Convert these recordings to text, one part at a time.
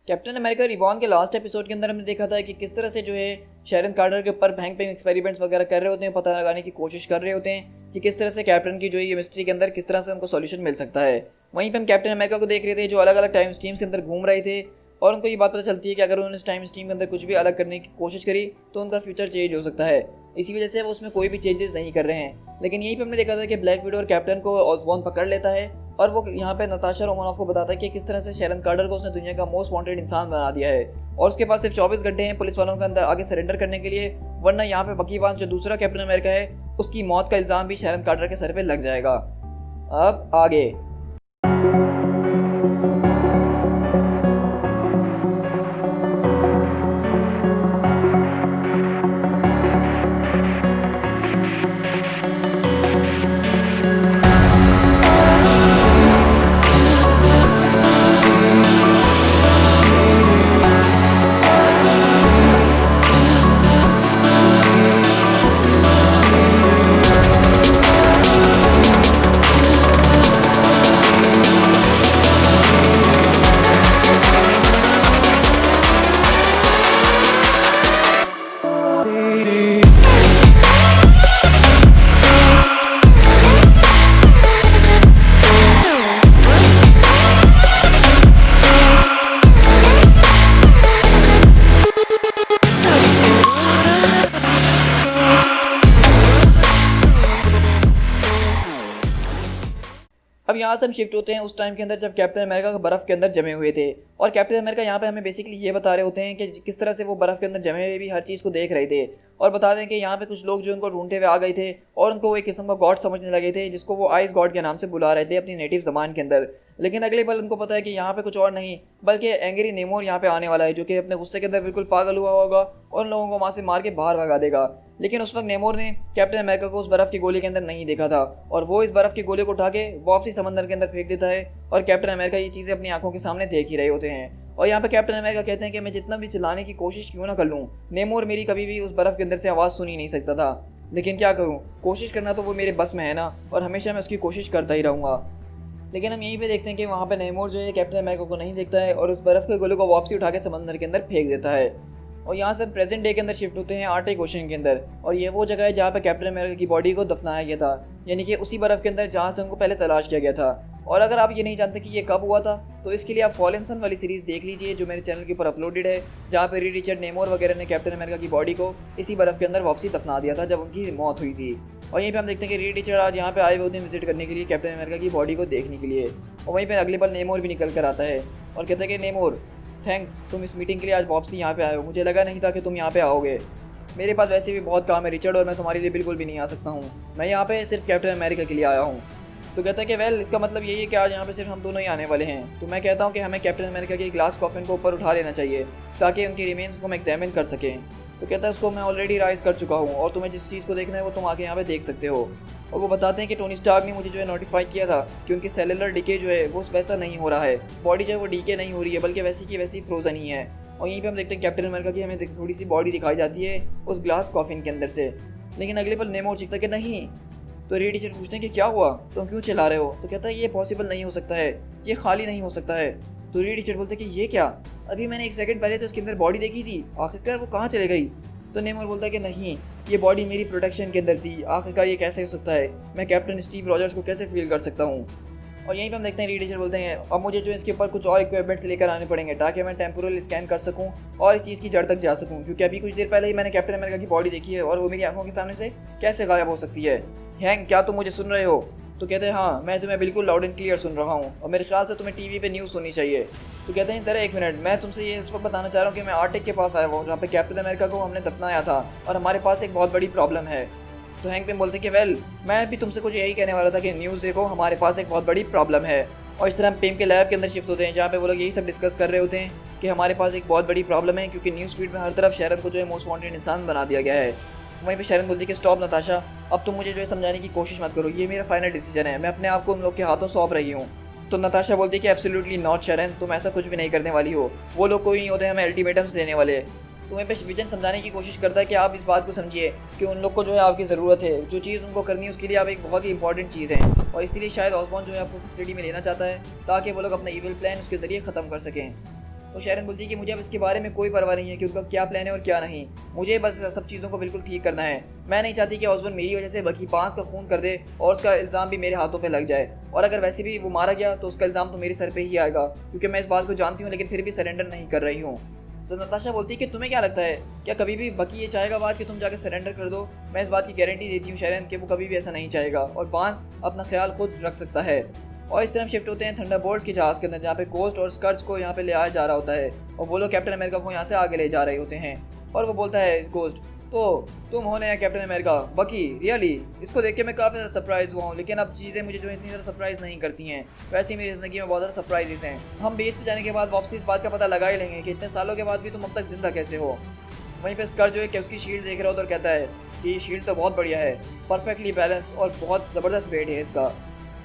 Captain America reborn के last episode के अंदर हमने देखा था कि किस तरह से जो है शेरन कार्टर के ऊपर भैंग भैंग एक्सपेरिमेंट्स वगैरह कर रहे होते हैं, पता लगाने की कोशिश कर रहे होते हैं कि किस तरह से कैप्टन की जो है ये मिस्ट्री के अंदर किस तरह से उनको सॉल्यूशन मिल सकता है। वहीं पे हम कैप्टन अमेरिका को देख रहे थे जो अलग अलग टाइम स्ट्रीम्स के अंदर घूम रहे थे और उनको ये बात पता चलती है कि अगर उन्होंने इस टाइम स्ट्रीम के अंदर कुछ भी अलग करने की कोशिश करी तो उनका फ्यूचर चेंज हो सकता है। इसी वजह से वो उसमें कोई भी चेंजेस नहीं कर रहे हैं। लेकिन यहीं पे हमने देखा था कि ब्लैक विडो और कैप्टन को ऑसबॉर्न पकड़ लेता है और वो यहाँ पे नताशा रोमानोफ को बताता है कि किस तरह से शेरन कार्टर को उसने दुनिया का मोस्ट वांटेड इंसान बना दिया है और उसके पास सिर्फ 24 घंटे हैं पुलिस वालों के अंदर आगे सरेंडर करने के लिए, वरना यहाँ पे बकी वांस जो दूसरा कैप्टन अमेरिका है उसकी मौत का इल्जाम भी शेरन कार्टर के सर पे लग जाएगा। अब आगे अब यहाँ से हम शिफ्ट होते हैं उस टाइम के अंदर जब कैप्टन अमेरिका का बर्फ़ के अंदर जमे हुए थे और कैप्टन अमेरिका यहाँ पे हमें बेसिकली ये बता रहे होते हैं कि किस तरह से वो बर्फ़ के अंदर जमे हुए भी हर चीज़ को देख रहे थे और बता दें कि यहाँ पे कुछ लोग जो उनको ढूंढते हुए आ गए थे और उनको वो एक किस्म का गॉड समझने लगे थे जिसको वो आइस गॉड के नाम से बुला रहे थे अपनी नेटिव ज़बान के अंदर। लेकिन अगले पल उनको पता है कि यहाँ पे कुछ और नहीं बल्कि एंग्री नेमोर यहाँ पे आने वाला है जो कि अपने गुस्से के अंदर बिल्कुल पागल हुआ होगा और उन लोगों को वहाँ से मार के बाहर भगा देगा। लेकिन उस वक्त नेमोर ने कैप्टन अमेरिका को उस बर्फ़ की गोली के अंदर नहीं देखा था और वो इस बर्फ़ की गोली को उठा के वापसी समंदर के अंदर फेंक देता है और कैप्टन अमेरिका ये चीज़ें अपनी आंखों के सामने देख ही रहे होते हैं। और यहाँ पे कैप्टन अमेरिका कहते हैं कि मैं जितना भी चिल्लाने की कोशिश क्यों ना कर लूँ, नेमोर मेरी कभी भी उस बर्फ़ के अंदर से आवाज़ सुन ही नहीं सकता था। लेकिन क्या करूँ, कोशिश करना तो वो मेरे बस में है ना और हमेशा मैं उसकी कोशिश करता ही रहूँगा। लेकिन हम यहीं पे देखते हैं कि वहाँ पे नेमोर जो है कैप्टन अमेरिका को नहीं देखता है और उस बर्फ़ के गोले को वापसी उठा के समंदर के अंदर फेंक देता है। और यहाँ से प्रेजेंट डे के अंदर शिफ्ट होते हैं आर्टिक ओशन के अंदर और ये वो जगह है जहाँ पे कैप्टन अमेरिका की बॉडी को दफनाया गया था, यानी कि उसी बर्फ़ के अंदर जहाँ से उनको पहले तलाश किया गया था। और अगर आप ये नहीं जानते कि ये कब हुआ था तो इसके लिए आप फॉलन सन वाली सीरीज़ देख लीजिए जो मेरे चैनल के ऊपर अपलोडेड है, जहाँ पे रीड रिचर्ड नेमोर वगैरह ने कैप्टन अमेरिका की बॉडी को इसी बर्फ़ के अंदर वापसी दफना दिया था जब उनकी मौत हुई थी। और यहीं पे हम देखते हैं कि रीड रिचर्ड आज यहाँ पे आए हुए थे विजिट करने के लिए कैप्टन अमेरिका की बॉडी को देखने के लिए। और वहीं पर अगले पल नेमोर भी निकल कर आता है और कहता है कि नेमोर थैंक्स, तुम इस मीटिंग के लिए आज वापसी यहाँ पे आए हो, मुझे लगा नहीं था कि तुम यहाँ पे आओगे। मेरे पास वैसे भी बहुत काम है रिचर्ड और मैं तुम्हारे लिए बिल्कुल भी नहीं आ सकता हूँ, मैं यहाँ पे सिर्फ कैप्टन अमेरिका के लिए आया हूँ। तो कहता है कि वेल इसका मतलब यही है कि आज यहाँ पे सिर्फ हम दोनों ही आने वाले हैं। तो मैं कहता हूँ कि हमें कैप्टन अमेरिका की ग्लास कॉफिन को ऊपर उठा लेना चाहिए ताकि उनकी रिमेन्स को हम एग्जामिन कर सकें। तो कहता है उसको मैं ऑलरेडी राइज कर चुका हूँ और तुम्हें जिस चीज़ को देखना है वो तुम आके यहाँ पे देख सकते हो। और वो बताते हैं कि टोनी स्टार्क ने मुझे जो है नोटिफाई किया था कि उनकी सेलुलर डीके जो है वो वैसा नहीं हो रहा है, बॉडी जो है वो डीके नहीं हो रही है बल्कि वैसी की वैसी फ्रोजन ही है। और यहीं पे हम देखते हैं कैप्टन अमेरिका की हमें थोड़ी सी बॉडी दिखाई जाती है उस ग्लास कॉफिन के अंदर से। लेकिन अगले पल नेमोर चीखता है कि नहीं। तो रीड रिचर्ड पूछते हैं कि क्या हुआ, तुम क्यों चिल्ला रहे हो। तो कहता है ये पॉसिबल नहीं हो सकता है, ये खाली नहीं हो सकता है। तो रीड रिचर्ड बोलते हैं कि ये क्या, अभी मैंने 1 सेकंड पहले तो उसके अंदर बॉडी देखी थी, आखिरकार वो कहाँ चले गई। तो नेमोर बोलता है कि नहीं, ये बॉडी मेरी प्रोटेक्शन के अंदर थी, आखिरकार ये कैसे हो सकता है, मैं कैप्टन स्टीव रॉजर्स को कैसे फील कर सकता हूँ। और यहीं पे हम देखते हैं रीड रिचर्ड बोलते हैं अब मुझे जो इसके ऊपर कुछ और इक्विपमेंट्स लेकर आने पड़ेंगे ताकि मैं टेम्पोरल स्कैन कर सकूं और इस चीज़ की जड़ तक जा सकूं, क्योंकि अभी कुछ देर पहले ही मैंने कैप्टन अमेरिका की बॉडी देखी है और वो मेरी आंखों के सामने से कैसे गायब हो सकती है। हैंक, क्या तुम मुझे सुन रहे हो। तो कहते हैं हाँ, मैं तुम्हें बिल्कुल लाउड एंड क्लियर सुन रहा हूँ और मेरे ख्याल से तुम्हें टीवी पे न्यूज़ सुननी चाहिए। तो कहते हैं सर 1 मिनट, मैं तुमसे ये इस वक्त बताना चाह रहा हूँ कि मैं आर्टिक के पास आया हूँ जहाँ पे कैप्टन अमेरिका को हमने दफनाया था और हमारे पास एक बहुत बड़ी प्रॉब्लम है। तो हैंक पिम बोलते हैं कि वेल मैं भी तुमसे कुछ यही कहने वाला था कि न्यूज़ देखो, हमारे पास एक बहुत बड़ी प्रॉब्लम है। और इस तरह हम पिम के लैब के अंदर शिफ्ट होते हैं जहाँ पे वो लोग यही सब डिस्कस कर रहे होते हैं कि हमारे पास एक बहुत बड़ी प्रॉब्लम है क्योंकि न्यूज़ फीड में हर तरफ शेरन को जो है मोस्ट वांटेड इंसान बना दिया गया है। वहीं पे शेरन बोलती है कि स्टॉप नताशा, अब तुम मुझे जो है समझाने की कोशिश मत करो, ये मेरा फाइनल डिसीजन है, मैं अपने आप को उन लोग के हाथों सौंप रही हूँ। तो नताशा बोलती है कि एब्सोल्युटली नॉट शेरन, तुम ऐसा कुछ भी नहीं करने वाली हो, वो लोग कोई नहीं होते हमें अल्टीमेटम्स देने वाले। तुम्हें पे विजन समझाने की कोशिश करता है कि आप इस बात को समझिए कि उन लोग को जो है आपकी ज़रूरत है, जो चीज़ उनको करनी है उसके लिए आप एक बहुत ही इंपॉर्टेंट चीज़ है और इसीलिए शायद ऑसबॉर्न जो है आपको स्टडी में लेना चाहता है ताकि वो लोग अपना इविल प्लान उसके ज़रिए ख़त्म कर सकें। तो शेरन बोलती है कि मुझे अब इसके बारे में कोई परवाह नहीं है कि उनका क्या प्लान है और क्या नहीं, मुझे बस सब चीज़ों को बिल्कुल ठीक करना है। मैं नहीं चाहती कि ऑसबॉर्न मेरी वजह से बकी बांस का खून कर दे और उसका इल्ज़ाम भी मेरे हाथों पे लग जाए, और अगर वैसे भी वो मारा गया तो उसका इल्ज़ाम तो मेरे सर पे ही आएगा, क्योंकि मैं इस बात को जानती हूँ लेकिन फिर भी सरेंडर नहीं कर रही हूँ। तो नताशा बोलती है कि तुम्हें क्या लगता है, क्या कभी भी बकी ये चाहेगा बात कि तुम जाकर सरेंडर कर दो? मैं इस बात की गारंटी देती हूँ शेरन कि वो कभी भी ऐसा नहीं चाहेगा और बांस अपना ख्याल खुद रख सकता है। और इस तरह शिफ्ट होते हैं थंडरबोल्ट्स के जहाज़ के अंदर, जहाँ पे गोस्ट और स्कर्च को यहाँ पे ले आया जा रहा होता है और वो लोग कैप्टन अमेरिका को यहाँ से आगे ले जा रहे होते हैं। और वो बोलता है गोस्ट, तो तुम हो नया कैप्टन अमेरिका? बकी रियली? इसको देख के मैं काफ़ी ज़्यादा सरप्राइज हुआ हूँ, लेकिन अब चीज़ें मुझे जो इतनी ज़्यादा सरप्राइज नहीं करती हैं। वैसे ही मेरी ज़िंदगी में बहुत ज़्यादा सरप्राइजेस हैं। हम बेस पे जाने के बाद वापसी इस बात का पता लगा ही लेंगे कि इतने सालों के बाद भी तुम अब तक जिंदा कैसे हो। वहीं पे स्कर जो है कि उसकी शील्ड देख रहा होता है और कहता है कि ये शील्ड तो बहुत बढ़िया है, परफेक्टली बैलेंस और बहुत ज़बरदस्त वेट है इसका।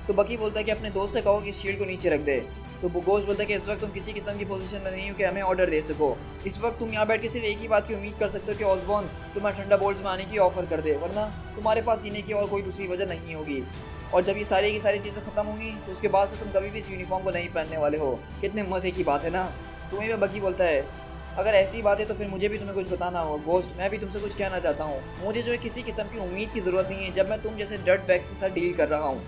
तो बकी बोलता है कि अपने दोस्त से कहो कि इस शील्ड को नीचे रख दे। तो वो गोश्त बोलता है कि इस वक्त तुम किसी किस्म की पोजीशन में नहीं हो कि हमें ऑर्डर दे सको। इस वक्त तुम यहाँ बैठ के सिर्फ एक ही बात की उम्मीद कर सकते हो कि ऑसबॉर्न तुम्हें थंडरबोल्ट्स में आने की ऑफर कर दे, वरना तुम्हारे पास जीने की और कोई दूसरी वजह नहीं होगी। और जब ये सारी की सारी चीज़ें खत्म होंगी तो उसके बाद से तुम कभी भी इस यूनिफॉर्म को नहीं पहनने वाले हो। कितने मज़े की बात है ना। तुम्हें वह बकी बोलता है अगर ऐसी बात है तो फिर मुझे भी तुम्हें कुछ बताना होगा गोश्त, मैं भी तुमसे कुछ कहना चाहता हूँ। मुझे जो है किसी किस्म की उम्मीद की ज़रूरत नहीं है जब मैं तुम जैसे डर्ट बैग्स के साथ डील कर रहा हूँ।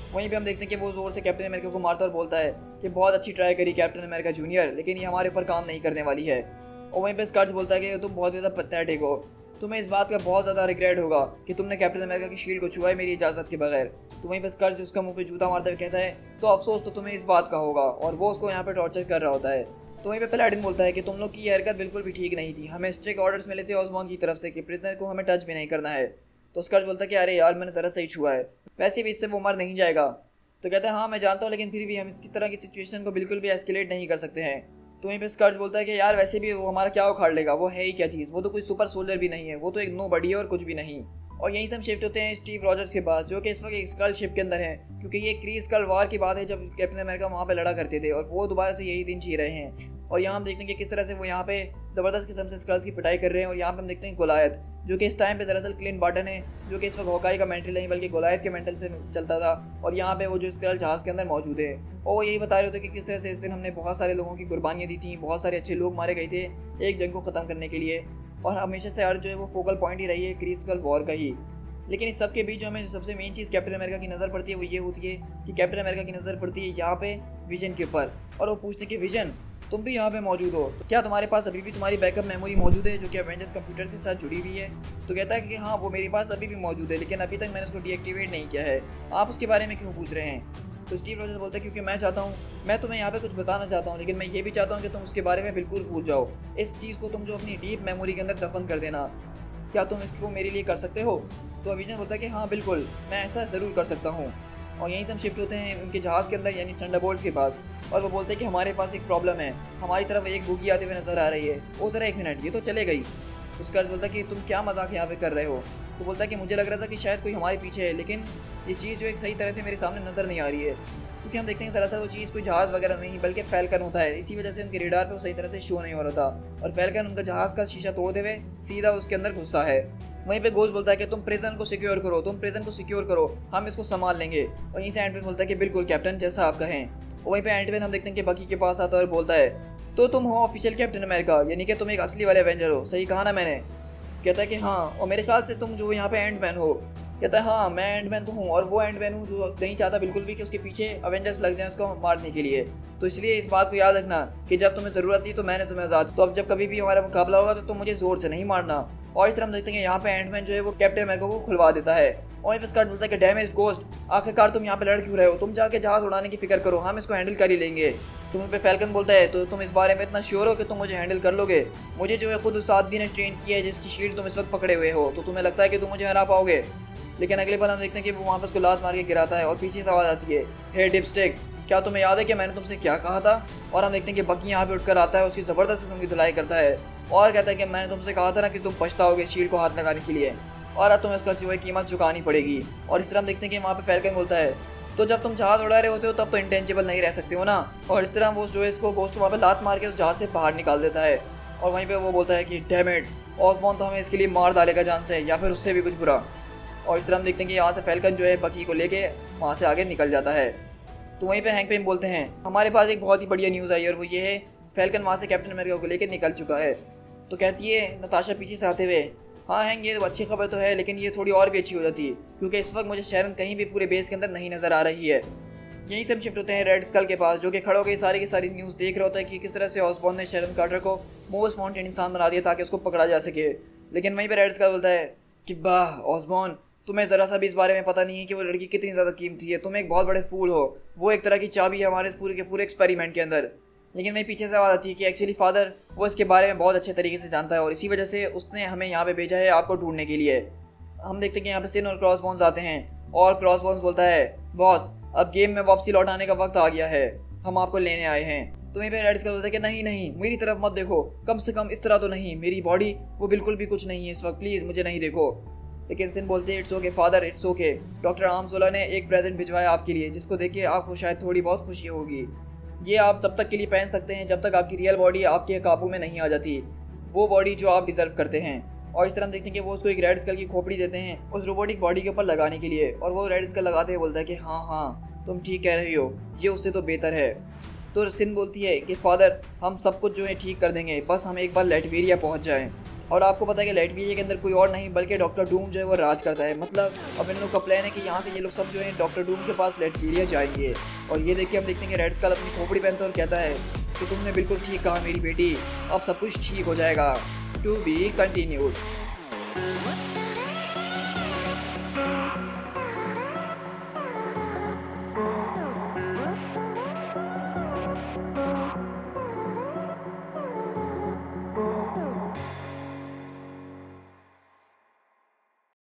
वहीं पे हम देखते हैं कि वो जोर से कैप्टन अमेरिका को मारता और बोलता है कि बहुत अच्छी ट्राई करी कैप्टन अमेरिका जूनियर, लेकिन ये हमारे ऊपर काम नहीं करने वाली है। और वहीं पे स्कर्च बोलता है कि तुम बहुत ज़्यादा पैथेटिक हो, तुम्हें इस बात का बहुत ज़्यादा रिग्रेट होगा कि तुमने कैप्टन अमेरिका की शील्ड को छुआ है मेरी इजाज़त के बगैर। तो वहीं पे स्कर्च उसका मुंह पे जूता मारते हुए कहता है तो अफसोस तो तुम्हें इस बात का होगा, और वो उसको यहाँ पे टॉर्चर कर रहा होता है। तो वहीं पे पैलाडिन बोलता है कि तुम लोग की ये हरकत बिल्कुल भी ठीक नहीं थी, हमें स्ट्रिक्ट ऑर्डर्स मिले थे ऑसबॉर्न की तरफ से कि प्रिजनर को हमें टच भी नहीं करना है। तो स्कर्च बोलता है कि अरे यार मैंने ज़रा सही छुआ है, वैसे भी इससे वो मर नहीं जाएगा। तो कहता है हाँ मैं जानता हूँ, लेकिन फिर भी हम इस तरह की सिचुएशन को बिल्कुल भी एस्केलेट नहीं कर सकते हैं। तो वहीं पे स्कर्च बोलता है कि यार वैसे भी वो हमारा क्या उखाड़ लेगा, वो है ही क्या चीज़, वो तो कोई सुपर सोल्जर भी नहीं है, वो तो एक नो बडी है और कुछ भी नहीं। और यहीं से हम शिफ्ट होते हैं स्टीव रॉजर्स के पास, जो कि इस वक्त एक स्कल शिप के अंदर है, क्योंकि ये क्री स्कल वार की बात है जब कैप्टन अमेरिका वहाँ पे लड़ा करते थे और वो दोबारा से यही दिन जी रहे हैं। और यहाँ हम देखते हैं कि किस तरह से वो यहाँ पे ज़बरदस्त किस्म से स्कल्स की पिटाई कर रहे हैं। और यहाँ पे हम देखते हैं गोलायत, जो कि इस टाइम पे दरअसल क्लिंट बार्टन है, जो कि इस वक्त हॉकाई का मेंटल नहीं बल्कि गोलायत के मेंटल से चलता था। और यहाँ पे वो जो स्कल जहाज़ के अंदर मौजूद है, और वो यही बता रहे होते कि किस तरह से इस दिन हमने बहुत सारे लोगों की कुर्बानियाँ दी थी, बहुत सारे अच्छे लोग मारे गए थे एक जंग को ख़त्म करने के लिए। और हमेशा से अर्थ जो है वो फोकल पॉइंट ही रही है क्री स्कल वॉर का ही। लेकिन इस सब के बीच जो हमें सबसे मेन चीज़ कैप्टन अमेरिका की नज़र पड़ती है वो ये होती है कि कैप्टन अमेरिका की नज़र पड़ती है यहाँ पे विजन के ऊपर, और वो पूछते हैं कि विजन तुम भी यहाँ पे मौजूद हो, क्या तुम्हारे पास अभी भी तुम्हारी बैकअप मेमोरी मौजूद है जो कि एवेंजर्स कंप्यूटर के साथ जुड़ी हुई है? तो कहता है कि हाँ वो मेरे पास अभी भी मौजूद है, लेकिन अभी तक मैंने उसको डीएक्टिवेट नहीं किया है। आप उसके बारे में क्यों पूछ रहे हैं? तो स्टीव रॉजर्स बोलता है क्योंकि मैं चाहता हूँ, मैं तुम्हें यहाँ पे कुछ बताना चाहता हूँ, लेकिन मैं ये भी चाहता हूँ कि तुम उसके बारे में बिल्कुल भूल जाओ। इस चीज़ को तुम जो अपनी डीप मेमोरी के अंदर दफन कर देना, क्या तुम इसको मेरे लिए कर सकते हो? तो विजन बोलता है कि हाँ बिल्कुल मैं ऐसा ज़रूर कर सकता हूँ। और यहीं से हम शिफ्ट होते हैं उनके जहाज़ के अंदर यानी थंडरबोल्ट्स के पास, और वो बोलते हैं कि हमारे पास एक प्रॉब्लम है, हमारी तरफ एक बुगी आते हुए नजर आ रही है। वो ज़रा एक मिनट, ये तो चले गई। उसका बोलता है कि तुम क्या मजाक यहाँ पे कर रहे हो? तो बोलता है कि मुझे लग रहा था कि शायद कोई हमारे पीछे है, लेकिन ये चीज़ जो एक सही तरह से मेरे सामने नज़र नहीं आ रही है, क्योंकि हम देखते हैं दरअसल वो चीज़ कोई जहाज़ वगैरह नहीं बल्कि फैल्कन होता है। इसी वजह से उनके रेडार पे वो सही तरह से शो नहीं हो रहा था, और फैल्कन उनका जहाज़ का शीशा तोड़ते हुए सीधा उसके अंदर घुसा है। वहीं पे गोश्त बोलता है कि तुम प्रिजन को सिक्योर करो, तुम प्रिजन को सिक्योर करो, हम इसको संभाल लेंगे। और यहीं से एंटमैन बोलता है कि बिल्कुल कैप्टन जैसा आप कहें। वहीं पे एंटमैन हम देखते हैं कि बकी के पास आता है और बोलता है तो तुम हो ऑफिशियल कैप्टन अमेरिका, यानी कि तुम एक असली वाले एवेंजर हो, सही कहा ना मैंने? कहता है कि हाँ, और मेरे ख्याल से तुम जो यहाँ पे एंटमैन हो। कहता है हाँ मैं एंटमैन तो हूँ, और वो एंटमैन हूँ जो नहीं चाहता बिल्कुल भी कि उसके पीछे अवेंजर्स लग जाएं उसको मारने के लिए। तो इसलिए इस बात को याद रखना कि जब तुम्हें ज़रूरत थी तो मैंने तुम्हें आज़ाद, तो अब जब कभी भी हमारा मुकाबला होगा तो तुम मुझे ज़ोर से नहीं मारना। और इस तरह हम देखते हैं यहाँ पे एंटमैन जो है वो कैप्टन अमेरिका को खुलवा देता है। और फिर स्कॉट बोलता है कि डैमेज गोस्ट, आखिरकार तुम यहाँ पे लड़ क्यों रहे हो, तुम जाके जहाज़ उड़ाने की फिक्र करो, हम इसको हैंडल कर ही लेंगे। तुम पे फैल्कन बोलता है तो तुम इस बारे में इतना श्योर हो कि तुम मुझे हैंडल कर लोगे? मुझे जो है खुद उस आदमी ने ट्रेन किया है जिसकी शील्ड तुम इस वक्त पकड़े हुए हो, तो तुम्हें लगता है कि तुम मुझे हरा पाओगे? लेकिन अगले बार हम देखते हैं कि वो वहाँ पर उसको लात मार के गिराता है और पीछे से आवाज़ आती है हे डिपस्टिक, क्या तुम्हें याद है कि मैंने तुमसे क्या कहा था? और हम देखते हैं कि बकी यहाँ पे उठकर आता है, उसकी ज़बरदस्त किस्म की धुलाई करता है और कहता है कि मैंने तुमसे कहा था ना कि तुम पछताओगे शील्ड को हाथ लगाने के लिए, और अब तुम्हें उसका जो है कीमत चुकानी पड़ेगी। और इस तरह हम देखते हैं कि वहाँ पे फैल्कन बोलता है तो जब तुम जहाज़ उड़ा रहे होते हो तब तो इंटेंजिबल नहीं रह सकते हो ना। और इस तरह वो जो है इसको गोश्त वहाँ पे लात मार के उस जहाज़ से बाहर निकाल देता है। और वहीं पे वो बोलता है कि डैम इट, ऑसबॉर्न तो हमें इसके लिए मार डालेगा जान से, या फिर उससे भी कुछ बुरा। और इस तरह हम देखते हैं कि यहाँ से फैल्कन जो है बकी को लेके वहाँ से आगे निकल जाता है। तो वहीं पे हैंक पेम बोलते हैं हमारे पास एक बहुत ही बढ़िया न्यूज़ आई, और वो ये है फैल्कन वहाँ से कैप्टन अमेरिका को लेकर निकल चुका है। तो कहती है नताशा पीछे से आते हुए, हाँ हैंक, ये तो अच्छी खबर तो है, लेकिन ये थोड़ी और भी अच्छी हो जाती, क्योंकि इस वक्त मुझे शैरन कहीं भी पूरे बेस के अंदर नहीं नज़र आ रही है। यहीं से हम शिफ्ट होते हैं रेड स्कल के पास, जो कि खड़े होकर सारी की सारी न्यूज़ देख रहा होता है कि किस तरह से ऑसबॉर्न ने शैरन कार्टर को मोस्ट वांटेड इंसान बना दिया ताकि उसको पकड़ा जा सके। लेकिन वहीं पर रेड स्कल बोलता है कि वाह ऑसबॉर्न, तुम्हें ज़रा सा भी इस बारे में पता नहीं है कि वो लड़की कितनी ज़्यादा कीमती है, तुम एक बहुत बड़े फूल हो, वो एक तरह की चाबी है हमारे पूरे के पूरे एक्सपेरिमेंट के अंदर। लेकिन वही पीछे से आवाज़ आती है कि एक्चुअली फादर वो इसके बारे में बहुत अच्छे तरीके से जानता है और इसी वजह से उसने हमें यहाँ पे भेजा है आपको ढूंढने के लिए। हम देखते हैं कि यहाँ पे सिन और क्रॉसबोन्स आते हैं और क्रॉसबोन्स बोलता है, बॉस अब गेम में वापसी लौटाने का वक्त आ गया है, हम आपको लेने आए हैं। तुम्हें पे रेड स्कल बोलता है कि नहीं नहीं, मेरी तरफ मत देखो, कम से कम इस तरह तो नहीं, मेरी बॉडी वो बिल्कुल भी कुछ नहीं है इस वक्त, प्लीज़ मुझे नहीं देखो। लेकिन सिन बोलते हैं it's okay father, it's okay, doctor आर्मज़ोला ने एक प्रेजेंट भिजवाया आपके लिए जिसको देख के आपको शायद थोड़ी बहुत खुशी होगी। ये आप तब तक के लिए पहन सकते हैं जब तक आपकी रियल बॉडी आपके काबू में नहीं आ जाती, वो बॉडी जो आप डिजर्व करते हैं। और इस तरह हम देखते हैं कि वो उसको एक रेड स्कल की खोपड़ी देते हैं उस रोबोटिक बॉडी के ऊपर लगाने के लिए, और वो रेड स्कल लगाते हुए बोलता है कि हाँ हाँ तुम ठीक कह रही हो, ये उससे तो बेहतर है। तो सिन बोलती है कि फादर हम सब कुछ जो है ठीक कर देंगे, बस हम एक बार लैटवेरिया पहुंच जाएं। और आपको पता है कि लैटवेरिया के अंदर कोई और नहीं बल्कि डॉक्टर डूम जो है वो राज करता है। मतलब अब इन लोग का प्लान है कि यहाँ से ये लोग सब जो है डॉक्टर डूम के पास लैटवेरिया जाएंगे। और ये देख के हम देखते हैं कि रेड स्कल अपनी खोपड़ी पहनता है और कहता है कि तुमने बिल्कुल ठीक कहा मेरी बेटी, अब सब कुछ ठीक हो जाएगा। To be continued.